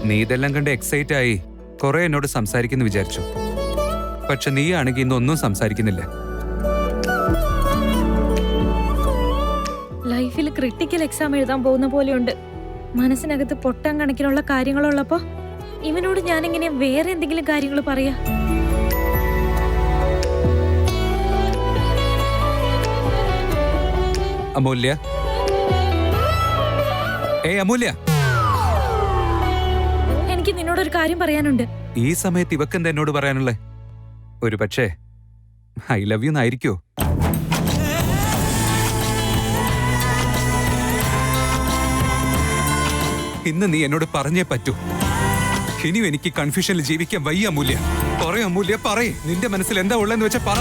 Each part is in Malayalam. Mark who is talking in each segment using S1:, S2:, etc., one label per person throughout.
S1: നീ ഇതെല്ലാം കണ്ട് എക്സൈറ്റ് ആയി കുറെ എന്നോട് സംസാരിക്കുന്നു വിചാരിച്ചു. പക്ഷെ നീ ആണെങ്കിൽ ഇന്നൊന്നും സംസാരിക്കുന്നില്ല.
S2: ലൈഫിൽ ക്രിട്ടിക്കൽ എക്സാം എഴുതാൻ പോകുന്ന പോലെയുണ്ട്. മനസ്സിനകത്ത് പൊട്ടാൻ കണക്കിനുള്ള കാര്യങ്ങളുള്ളപ്പോ ഇവനോട് ഞാൻ എങ്ങനെ വേറെ എന്തെങ്കിലും കാര്യങ്ങൾ പറയാ?
S1: അമൂല്യ, അമൂല്യ,
S2: എനിക്ക് നിന്നോടൊരു കാര്യം പറയാനുണ്ട്.
S1: ഈ സമയത്ത് ഇവക്കെന്താ എന്നോട് പറയാനുള്ളേ? ഒരു പക്ഷേ ഐ ലവ് യു എന്നായിരിക്കോ? ഇന്ന് നീ എന്നോട് പറഞ്ഞേ പറ്റൂ. ഇനിയും എനിക്ക് കൺഫ്യൂഷനിൽ ജീവിക്കാൻ വയ്യ അമൂല്യ. പറയൂ അമൂല്യ, പറയേ. നിന്റെ മനസ്സിൽ എന്താ ഉള്ളതെന്ന് വെച്ചാ പറ.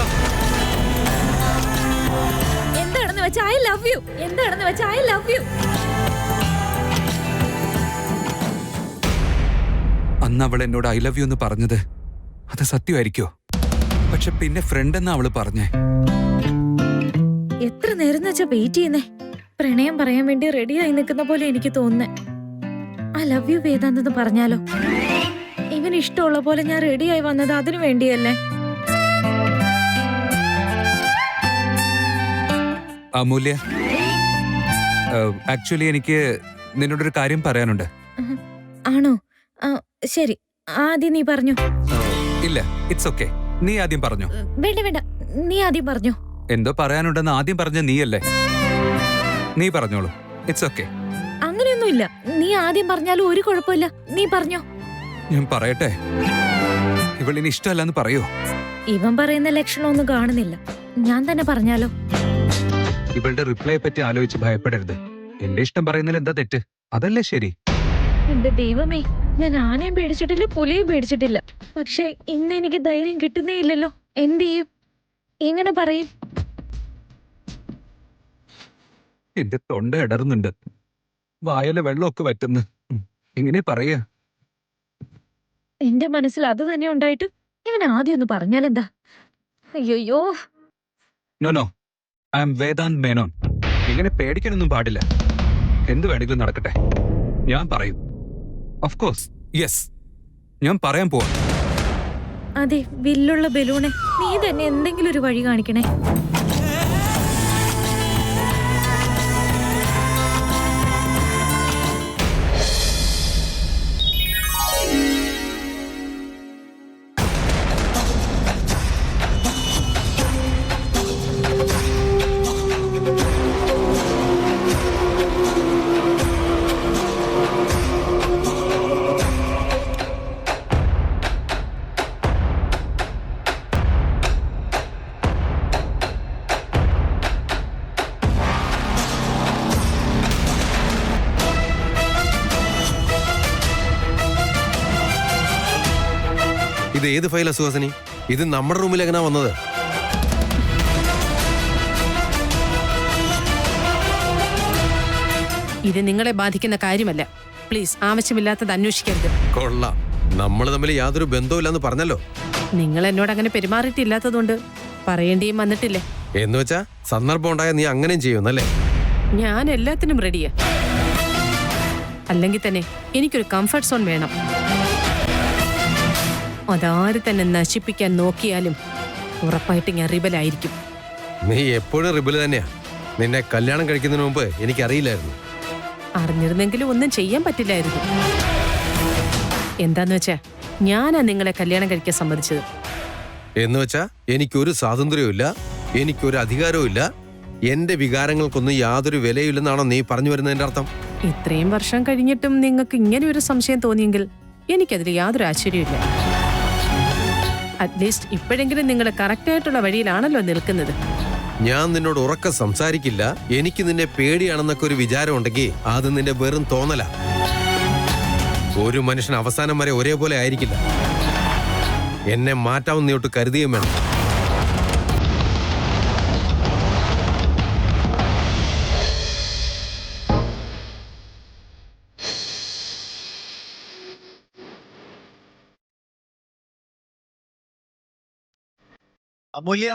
S2: എന്താണെന്ന് വെച്ചാ ഐ ലവ് യു. എന്താണെന്ന് വെച്ചാ ഐ ലവ് യു.
S1: അന്ന് അവൾ എന്നോട് ഐ ലവ് യു എന്ന് പറഞ്ഞത് അത് സത്യമായിരിക്കോ? പക്ഷെ പിന്നെ ഫ്രണ്ട് എന്നാ അവള് പറഞ്ഞേ.
S2: എത്ര നേരം വെച്ചാ വെയിറ്റ് ചെയ്യുന്നേ? പ്രണയം പറയാൻ വേണ്ടി റെഡിയായി നിൽക്കുന്ന പോലെ എനിക്ക് തോന്നുന്നേ. ഐ ലവ് യു വേദാന്തെന്ന് പറഞ്ഞാലോ? ഇവന് ഇഷ്ടമുള്ള പോലെ ഞാൻ റെഡിയായി വന്നത് അതിനു വേണ്ടിയല്ലേ?
S1: അമൂല്യ, ആക്ച്വലി എനിക്ക് നിന്നോടൊരു കാര്യം പറയാനുണ്ട്.
S2: ആണോ? ശരി, ആദ്യം നീ പറഞ്ഞു.
S1: ഇല്ല, ഇറ്റ്സ് ഓക്കെ. നീ ആദ്യം പറഞ്ഞു.
S2: വേണ്ട വേണ്ട, നീ ആദ്യം പറഞ്ഞു.
S1: എന്തോ പറയാനുണ്ടെന്ന് ആദ്യം പറഞ്ഞ നീയല്ലേ? നീ പറഞ്ഞോളൂ, ഇറ്റ്സ് ഓക്കെ.
S2: അങ്ങനെയൊന്നുമില്ല, നീ ആദ്യം പറഞ്ഞാലും ഒരു കുഴപ്പമില്ല. നീ പറഞ്ഞോ.
S1: ഞാൻ പറയട്ടെ? ഇവളിന് ഇഷ്ടമല്ലെന്ന് പറയൂ.
S2: ഇവൻ പറയുന്ന ലക്ഷണമൊന്നും കാണുന്നില്ല. ഞാൻ തന്നെ പറഞ്ഞാലോ?
S1: ഇവളുടെ റിപ്ലൈയെ പറ്റി ആലോചിച്ച് ഭയപ്പെടരുത്. എന്റെ ഇഷ്ടം പറയുന്നതിൽ എന്താ തെറ്റ്? അതല്ലേ ശരി?
S2: എന്റെ ദൈവമേ, ഞാൻ ആനയും പേടിച്ചിട്ടില്ല, പുലിയും പേടിച്ചിട്ടില്ല. പക്ഷെ ഇന്ന് എനിക്ക് ധൈര്യം കിട്ടുന്നേ ഇല്ലല്ലോ. എന്ത് ചെയ്യും? എങ്ങനെ പറയും?
S1: എന്റെ തൊണ്ട ഇടറുന്നുണ്ട്, വായല വെള്ളമൊക്കെ വറ്റുന്നു. എങ്ങനെ പറയാ?
S2: എന്റെ മനസ്സിൽ അത് തന്നെ ഉണ്ടായിട്ട് ഇവൻ ആദ്യം ഒന്ന് പറഞ്ഞാലെന്താ? അയ്യോ.
S1: No, I am Vedant Menon. ഇങ്ങനെ പേടിക്കാനൊന്നും പാടില്ല. എന്ത് വേണമെങ്കിലും നടക്കട്ടെ, ഞാൻ പറയും. ഓഫ് കോഴ്സ്, യെസ്, ഞാൻ പറയാൻ പോവാ.
S2: അതെ, വില്ലുള്ള ബലൂണെ, നീ തന്നെ എന്തെങ്കിലും ഒരു വഴി കാണിക്കണേ.
S3: ഇത് ഏത് ഫയലാ സുഹാസിനി? ഇത് നമ്മുടെ റൂമിൽ എങ്ങനെയാ വന്നത്?
S4: ഇത് നിങ്ങളെ ബാധിക്കുന്ന കാര്യമല്ല. പ്ലീസ്, ആവശ്യമില്ലാത്തത് അന്വേഷിക്കരുത്.
S3: കൊള്ളാം, നമ്മൾ തമ്മിൽ യാതൊരു ബന്ധവുമില്ലെന്ന് പറഞ്ഞല്ലോ.
S4: നിങ്ങൾ എന്നോട് അങ്ങനെ പെരുമാറിയിട്ടില്ലാത്തതുകൊണ്ട് പറയേണ്ടിയും വന്നിട്ടില്ലേ?
S3: എന്ന് വെച്ചാ സന്ദർഭം ഉണ്ടായ നീ അങ്ങനെയും ചെയ്യുന്നല്ലേ?
S4: ഞാൻ എല്ലാത്തിനും റെഡിയാ. അല്ലെങ്കിൽ തന്നെ എനിക്കൊരു കംഫർട്ട് സോൺ വേണം. അതാര് തന്നെ നശിപ്പിക്കാൻ നോക്കിയാലും ഉറപ്പായിട്ട് ഞാൻ റിബലായിരിക്കും.
S3: നീ എപ്പോഴും റിബൽ തന്നെയാ. നിന്നെ കല്യാണം കഴിക്കുന്നതിന് മുമ്പ് എനിക്കറിയില്ലായിരുന്നു.
S4: അറിഞ്ഞിരുന്നെങ്കിലും ഒന്നും ചെയ്യാൻ പറ്റില്ലായിരുന്നു. എന്താന്ന് വെച്ചാ ഞാനാ നിങ്ങളെ കല്യാണം കഴിക്കാൻ സമ്മതിച്ചത്.
S3: എന്ന് വെച്ചാ എനിക്കൊരു സ്വാതന്ത്ര്യവും ഇല്ല, എനിക്കൊരു അധികാരവും ഇല്ല, എന്റെ വികാരങ്ങൾക്കൊന്നും യാതൊരു വിലയില്ലെന്നാണോ നീ പറഞ്ഞു വരുന്നതിന്റെ അർത്ഥം?
S4: ഇത്രയും വർഷം കഴിഞ്ഞിട്ടും നിങ്ങൾക്ക് ഇങ്ങനെ ഒരു സംശയം തോന്നിയെങ്കിൽ എനിക്കതിൽ യാതൊരു ആശ്ചര്യമില്ല. അറ്റ്ലീസ്റ്റ് ഇപ്പോഴെങ്കിലും നിങ്ങൾ കറക്റ്റായിട്ടുള്ള വഴിയിലാണല്ലോ നിൽക്കുന്നത്.
S3: ഞാൻ നിന്നോട് ഉറക്കെ സംസാരിക്കില്ല, എനിക്ക് നിന്നെ പേടിയാണെന്നൊക്കെ ഒരു വിചാരം ഉണ്ടെങ്കിൽ അത് നിന്റെ വെറും തോന്നല. ഒരു മനുഷ്യൻ അവസാനം വരെ ഒരേപോലെ ആയിരിക്കില്ല. എന്നെ മാറ്റാമെന്ന് നീ ഒട്ട് കരുതിയും വേണം.
S5: അമൂല്യ,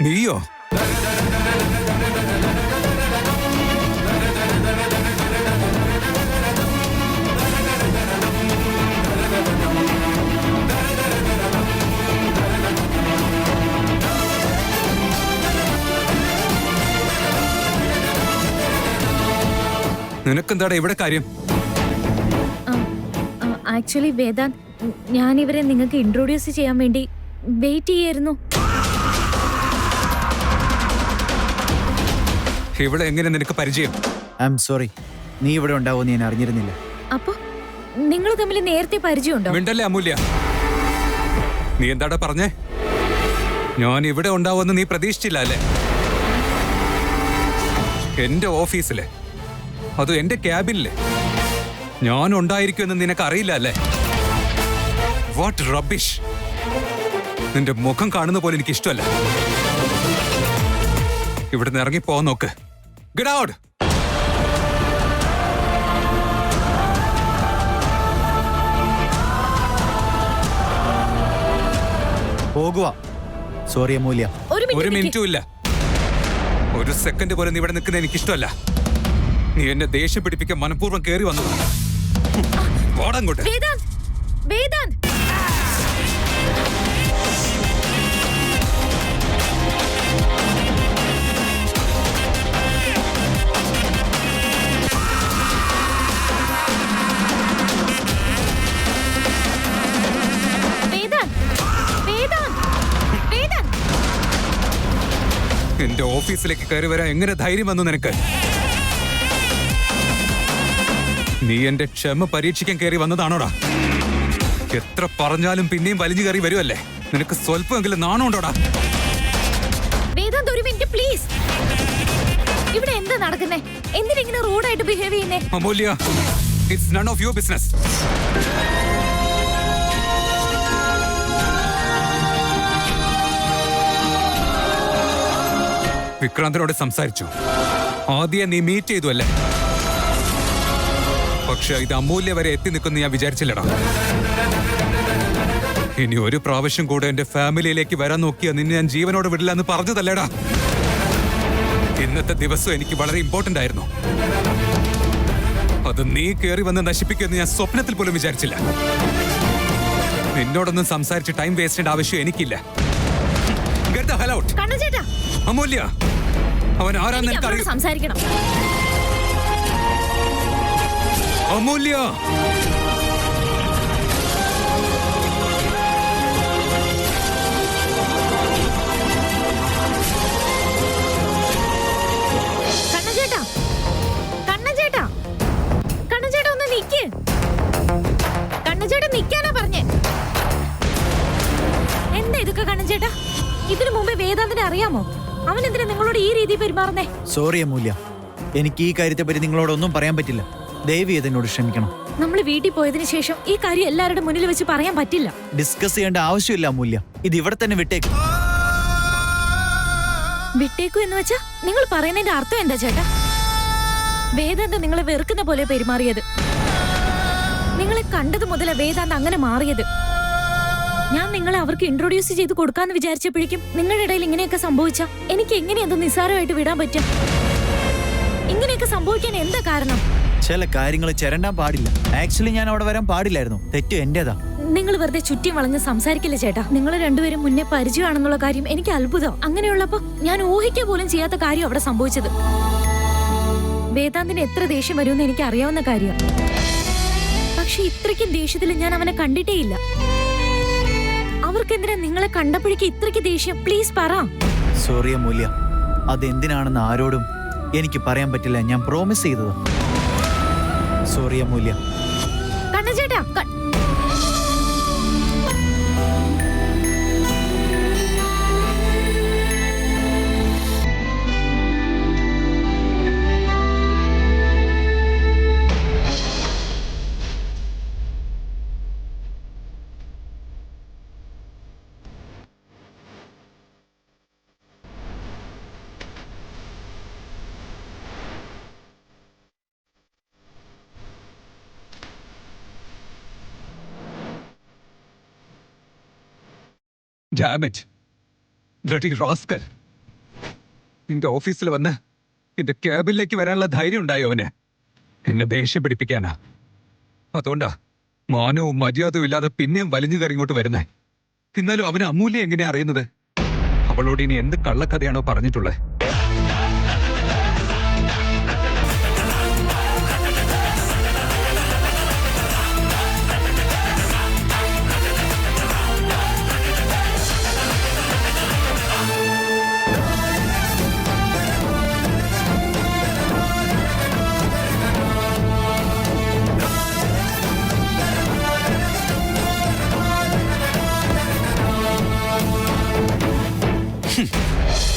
S1: നീയോ? നിനക്കെന്താടാ ഇവിടെ കാര്യം?
S2: ആക്ച്വലി വേദാന്ത്, ഞാൻ ഇവരെ നിങ്ങൾക്ക് ഇൻട്രൊഡ്യൂസ് ചെയ്യാൻ വേണ്ടി വെയിറ്റ് ചെയ്യായിരുന്നു.
S1: ഇവിടെ എങ്ങനെ നിനക്ക് പരിചയം?
S6: ഐ എം സോറി, നീ ഇവിടെ ഉണ്ടാവുമെന്ന് ഞാൻ അറിഞ്ഞിരുന്നില്ല.
S2: അപ്പൊ നിങ്ങൾ തമ്മിൽ നേരത്തെ പരിചയമുണ്ടോ?
S1: മിണ്ടല്ലേ അമൂല്യ. നീ എന്താടാ പറഞ്ഞേ? ഞാൻ ഇവിടെ ഉണ്ടാവുമെന്ന് നീ പ്രതീക്ഷിച്ചില്ല അല്ലേ? എന്റെ ഓഫീസിലെ, അത് എന്റെ ക്യാബിനിലെ ഞാൻ ഉണ്ടായിരിക്കുമെന്ന് നിനക്ക് അറിയില്ല അല്ലേ? What rubbish! നിന്റെ മുഖം കാണുന്ന പോലെ എനിക്ക് ഇഷ്ടമല്ല. ഇവിടുന്ന് ഇറങ്ങി പോവാൻ നോക്ക്. Get out!
S6: പോകുക. സോറി അമൂല്യ.
S2: ഒരു
S1: ഒരു
S2: മിനിറ്റ്
S1: മിനിറ്റും ഇല്ല. ഒരു സെക്കൻഡ് പോലെ നീ ഇവിടെ നിൽക്കുന്നത് എനിക്ക് ഇഷ്ടമല്ല. നീ എന്നെ ദേഷ്യം പിടിപ്പിക്കാൻ മനഃപൂർവ്വം കയറി വന്നു. ഓടങ്ങോട്ട്.
S2: വേദാന്ത്, വേദാന്ത്,
S1: എന്റെ ഓഫീസിലേക്ക് കയറി വരാൻ എങ്ങനെ ധൈര്യം വന്നു നിനക്ക്? നീ എന്റെ ക്ഷമ പരീക്ഷിക്കാൻ കയറി വന്നതാണോടാ? എത്ര പറഞ്ഞാലും പിന്നെയും വലിഞ്ഞു കയറി വരുമല്ലേ? നിനക്ക് സ്വല്പമെങ്കിലും നാണമുണ്ടോടാ?
S2: വേദാന്ത്, ഒരു മിനിറ്റ് പ്ലീസ്. ഇവിടെ എന്താ നടക്കുന്നേ? എന്തിനിങ്ങനെ റൂഡായിട്ട് ബിഹേവ് ചെയ്യുന്നേ?
S1: Amulya, it's none of your business. വിക്രാന്തിനോട് സംസാരിച്ചു. ആദ്യം നീ മീറ്റ് ചെയ്തു അല്ലേ? പക്ഷെ ഇത് അമൂല്യ വരെ എത്തി നിൽക്കുന്ന ഞാൻ വിചാരിച്ചില്ലടാ. ഇനി ഒരു പ്രാവശ്യം കൂടെ എന്റെ ഫാമിലിയിലേക്ക് വരാൻ നോക്കിയാ നിന്നെ ഞാൻ ജീവനോട് വിടില്ല എന്ന് പറഞ്ഞതല്ലേടാ. ഇന്നത്തെ ദിവസം എനിക്ക് വളരെ ഇമ്പോർട്ടന്റ് ആയിരുന്നു. അത് നീ കയറി വന്ന് നശിപ്പിക്കുമെന്ന് ഞാൻ സ്വപ്നത്തിൽ പോലും വിചാരിച്ചില്ല. നിന്നോടൊന്നും സംസാരിച്ച് ടൈം വേസ്റ്റ് ചെയ്യേണ്ട ആവശ്യം എനിക്കില്ല. Get the hell out.
S2: കണ്ണചേട്ടാ,
S1: അമൂല്യ, അവൻ ആരാന്ന്
S2: എനിക്ക് അവനോട്
S1: എനിക്കറിയാം.
S2: സംസാരിക്കണം.
S1: അമൂല്യ,
S2: കണ്ണചേട്ടാ, കണ്ണചേട്ടാ, കണ്ണചേട്ടാ ഒന്ന് നിക്ക്. കണ്ണചേട്ടാ നിക്കാനാ പറഞ്ഞേ. എന്താ ഇതൊക്കെ കണ്ണചേട്ടാ? ഇതിനു മുമ്പേ വേദാന്തിനെ അറിയാമോ? അവൻ എന്തിനാ നിങ്ങളോട് ഈ രീതി പെരുമാറുന്നേ?
S6: സോറി അമൂല്യ, എനിക്ക് ഈ കാര്യത്തെപ്പറ്റി നിങ്ങളോടൊന്നും പറയാൻ പറ്റില്ല. ദയവ് ചെയ്ത് എന്നോട് ക്ഷമിക്കണം.
S2: നമ്മൾ വീട്ടിൽ പോയതിനു ശേഷം ഈ കാര്യം എല്ലാവരുടെ മുന്നിൽ വെച്ച് പറയാൻ പറ്റില്ല.
S6: ഡിസ്കസ് ചെയ്യേണ്ട ആവശ്യമില്ല അമൂല്യ. ഇത് ഇവിടെ തന്നെ വിട്ടേക്ക്.
S2: വിട്ടേക്കു എന്ന് വെച്ചാ നിങ്ങൾ പറയുന്നതിന്റെ അർത്ഥം എന്താ ചേട്ടാ? വേദാന്ത നിങ്ങളെ വെറുക്കുന്ന പോലെ പെരുമാറിയത്. നിങ്ങളെ കണ്ടത് മുതലേ വേദാന്ത അങ്ങനെ മാറിയത്. ഞാൻ നിങ്ങളെ അവർക്ക് ഇൻട്രൊഡ്യൂസ് ചെയ്ത് കൊടുക്കാന്ന് വിചാരിച്ചപ്പോഴേക്കും നിങ്ങളുടെ ഇടയിൽ ഇങ്ങനെയൊക്കെ സംഭവിച്ച എനിക്ക് എങ്ങനെയാ നിസ്സാരമായിട്ട് വിടാൻ പറ്റുക? ഇങ്ങനെയൊക്കെ സംഭവിക്കാൻ എന്താ കാരണം?
S6: ചില കാര്യങ്ങൾ ചിരണ്ടാൻ പാടില്ല. ആക്ച്വലി ഞാൻ അവിടെ വരാൻ പാടില്ലായിരുന്നു. തെറ്റ് എന്റേതാ.
S2: നിങ്ങൾ വെറുതെ ചുറ്റി വളഞ്ഞ് സംസാരിക്കില്ല ചേട്ടാ. നിങ്ങൾ രണ്ടുപേരും മുന്നേ പരിചയമാണെന്നുള്ള കാര്യം എനിക്ക് അത്ഭുതം. അങ്ങനെയുള്ളപ്പോ ഞാൻ ഊഹിക്കുക പോലും ചെയ്യാത്ത കാര്യം അവിടെ സംഭവിച്ചത്. വേദാന്തിന് എത്ര ദേഷ്യം വരുമെന്ന് എനിക്ക് അറിയാവുന്ന കാര്യം. പക്ഷെ ഇത്രയ്ക്കും ദേഷ്യത്തിൽ ഞാൻ അവനെ കണ്ടിട്ടേ ഇല്ല. അവർക്കെന്തിനാ നിങ്ങളെ കണ്ടപ്പോഴേക്ക് ഇത്രയ്ക്ക് ദേഷ്യം? പ്ലീസ് പറ.
S6: സോറി അമൂല്യ, അതെന്തിനാണെന്ന് ആരോടും എനിക്ക് പറയാൻ പറ്റില്ല. ഞാൻ പ്രോമിസ് ചെയ്തത്. സോറി അമൂല്യ.
S2: കണ്ണചേട്ടാ,
S1: Damn it. Bloody rascal. നിന്റെ ഓഫീസിൽ വന്ന് എന്റെ ക്യാബിനിലേക്ക് വരാനുള്ള ധൈര്യം ഉണ്ടായോ അവന്? എന്നെ ദേഷ്യം പിടിപ്പിക്കാനാ. അതുകൊണ്ടാ മാനവും മര്യാദവും ഇല്ലാതെ പിന്നെയും വലിഞ്ഞു കയറി ഇങ്ങോട്ട് വരുന്നേ. എന്നാലും അവന് അമൂല്യ എങ്ങനെയാ അറിയുന്നത്? അവളോട് ഇനി എന്ത് കള്ളക്കഥയാണോ പറഞ്ഞിട്ടുള്ളത്?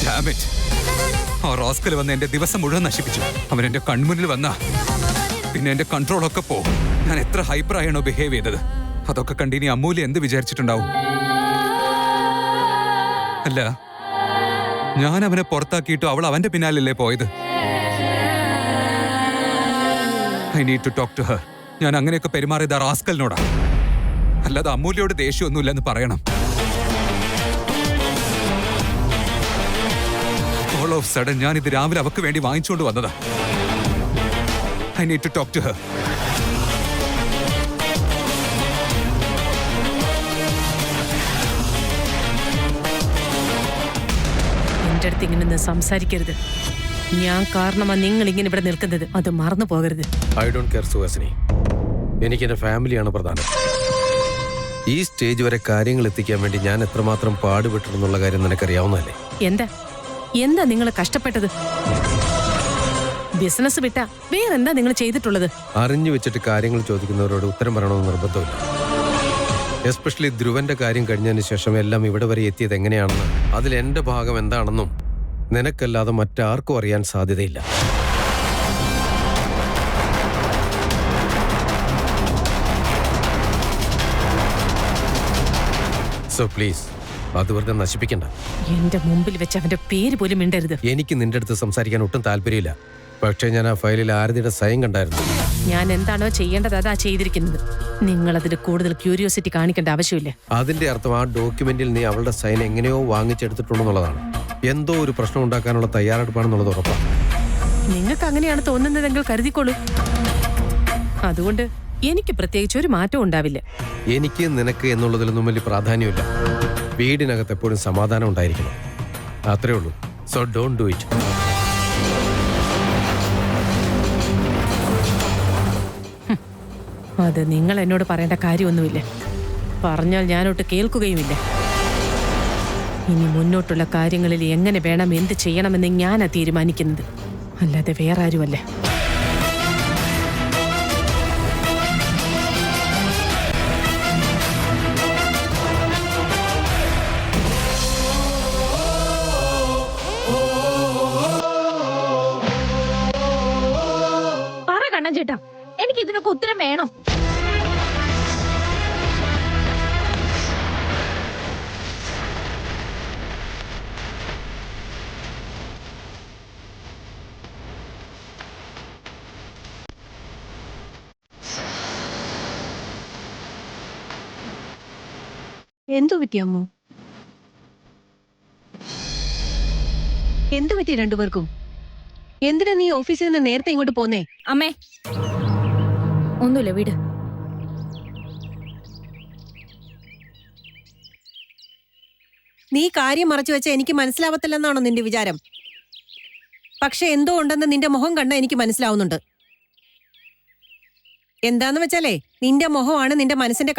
S1: Damn it. ആ റോസ്കൽ വന്ന് എന്റെ ദിവസം മുഴുവൻ നശിപ്പിച്ചു. അവൻ എന്റെ കൺമുന്നിൽ വന്ന പിന്നെ എന്റെ കൺട്രോളൊക്കെ പോ. ഞാൻ എത്ര ഹൈപ്പറായാണോ ബിഹേവ് ചെയ്തത്? അതൊക്കെ കണ്ടിനി അമൂല്യ എന്ത് വിചാരിച്ചിട്ടുണ്ടാവും? അല്ല, ഞാൻ അവനെ പുറത്താക്കിയിട്ടു അവൾ അവന്റെ പിന്നാലല്ലേ പോയത്? I need to talk to her. ഞാൻ അങ്ങനെയൊക്കെ പെരുമാറിയത് ആ റാസ്കലിനോടാ. അല്ലാതെ അമൂല്യയോട് ദേഷ്യമൊന്നുമില്ലെന്ന് പറയണം. ഓൾ ഓഫ് സഡൻ ഞാൻ ഇത് രാവിലെ അവക്ക് വേണ്ടി വാങ്ങിച്ചുകൊണ്ട് വന്നതാ. I need to talk to her.
S4: എന്റെ അടുത്ത് ഇങ്ങനെ നിന്ന് സംസാരിക്കരുത്. ഞാൻ കാരണമാ നിങ്ങൾ ഇങ്ങനെ ഇവിടെ നിൽക്കുന്നത്. അത് മറന്നു പോകരുത്.
S3: I don't care Suhasini. എനിക്ക് എന്റെ ഫാമിലിയാണ് പ്രധാനം. ഈ സ്റ്റേജ് വരെ കാര്യങ്ങൾ എത്തിക്കാൻ വേണ്ടി ഞാൻ എത്രമാത്രം പാടുപെട്ടിട്ടുള്ള കാര്യം നിനക്കറിയാവുന്നതല്ലേ?
S4: എന്താ നിങ്ങൾ കഷ്ടപ്പെട്ടത്? ബിസിനസ് വിട്ടാ വേറെന്താ നിങ്ങൾ ചെയ്തിട്ടുള്ളത്?
S3: അറിഞ്ഞു വെച്ചിട്ട് കാര്യങ്ങൾ ചോദിക്കുന്നവരോട് ഉത്തരം പറയണമെന്ന് നിർബന്ധമില്ല. എസ്പെഷ്യലി ധ്രുവന്റെ കാര്യം കഴിഞ്ഞതിന് ശേഷം എല്ലാം ഇവിടെ വരെ എത്തിയത് എങ്ങനെയാണെന്ന്, അതിൽ എന്റെ ഭാഗം എന്താണെന്നും നിനക്കല്ലാതെ മറ്റാർക്കും അറിയാൻ സാധ്യതയില്ല. സോ പ്ലീസ് അത് വെറുതെ നശിപ്പിക്കണ്ട.
S4: എന്റെ മുമ്പിൽ വെച്ച് അവന്റെ പേര് പോലും മിണ്ടരുത്.
S3: എനിക്ക് നിന്റെ അടുത്ത് സംസാരിക്കാൻ ഒട്ടും താല്പര്യമില്ല. പക്ഷേ ഞാൻ ആ ഫയലിൽ ആരതിയുടെ സൈൻ കണ്ടായിരുന്നു.
S4: ഞാൻ എന്താണോ ചെയ്യേണ്ടത് അതാ ചെയ്തിരിക്കുന്നത്. നിങ്ങൾ അതിൽ കൂടുതൽ ക്യൂരിയോസിറ്റി കാണിക്കേണ്ട ആവശ്യമില്ല.
S3: അതിന്റെ അർത്ഥം ആ ഡോക്യുമെന്റിൽ നീ അവളുടെ സൈൻ എങ്ങനെയോ വാങ്ങിച്ചെടുത്തിട്ടുണ്ടെന്നുള്ളതാണ്. എന്തോ ഒരു പ്രശ്നം ഉണ്ടാക്കാനുള്ള തയ്യാറെടുപ്പാണെന്നുള്ളത് ഉറപ്പാണ്.
S4: നിങ്ങൾക്ക് അങ്ങനെയാണ് തോന്നുന്നതെങ്കിൽ കരുതിക്കോളൂ. അതുകൊണ്ട് എനിക്ക് പ്രത്യേകിച്ച് ഒരു മാറ്റം ഉണ്ടാവില്ല.
S3: എനിക്ക് നിനക്ക് എന്നുള്ളതിലൊന്നും വലിയ പ്രാധാന്യമില്ല. വീടിനകത്ത് എപ്പോഴും സമാധാനം ഉണ്ടായിരിക്കണം, അത്രേ ഉള്ളൂ. So don't do it.
S4: അത് നിങ്ങൾ എന്നോട് പറയേണ്ട കാര്യമൊന്നുമില്ല. പറഞ്ഞാൽ ഞാനൊട്ട് കേൾക്കുകയുമില്ല. ഇനി മുന്നോട്ടുള്ള കാര്യങ്ങളിൽ എങ്ങനെ വേണം, എന്ത് ചെയ്യണമെന്ന് ഞാനാ തീരുമാനിക്കുന്നത്, അല്ലാതെ വേറെ ആരുമല്ല.
S2: പറ കണ്ണൻ ചേട്ടാ, എനിക്ക് ഇതിനൊക്കെ ഉത്തരം വേണം.
S7: എന്തു പറ്റിയമ്മോ? എന്തു പറ്റി രണ്ടുപേർക്കും? എന്തിനാ നീ ഓഫീസിൽ നിന്ന് നേരത്തെ ഇങ്ങോട്ട് പോന്നേ?
S2: അമ്മേ, ഒന്നുമില്ല, വീട്.
S7: നീ കാര്യം മറച്ചു വെച്ച എനിക്ക് മനസ്സിലാവത്തില്ലെന്നാണോ നിന്റെ വിചാരം? പക്ഷെ എന്തോ ഉണ്ടെന്ന് നിന്റെ മുഖം കണ്ട എനിക്ക് മനസ്സിലാവുന്നുണ്ട്. എന്താന്ന് വെച്ചാലേ, നിന്റെ മുഖമാണ് നിന്റെ മനസ്സിന്റെ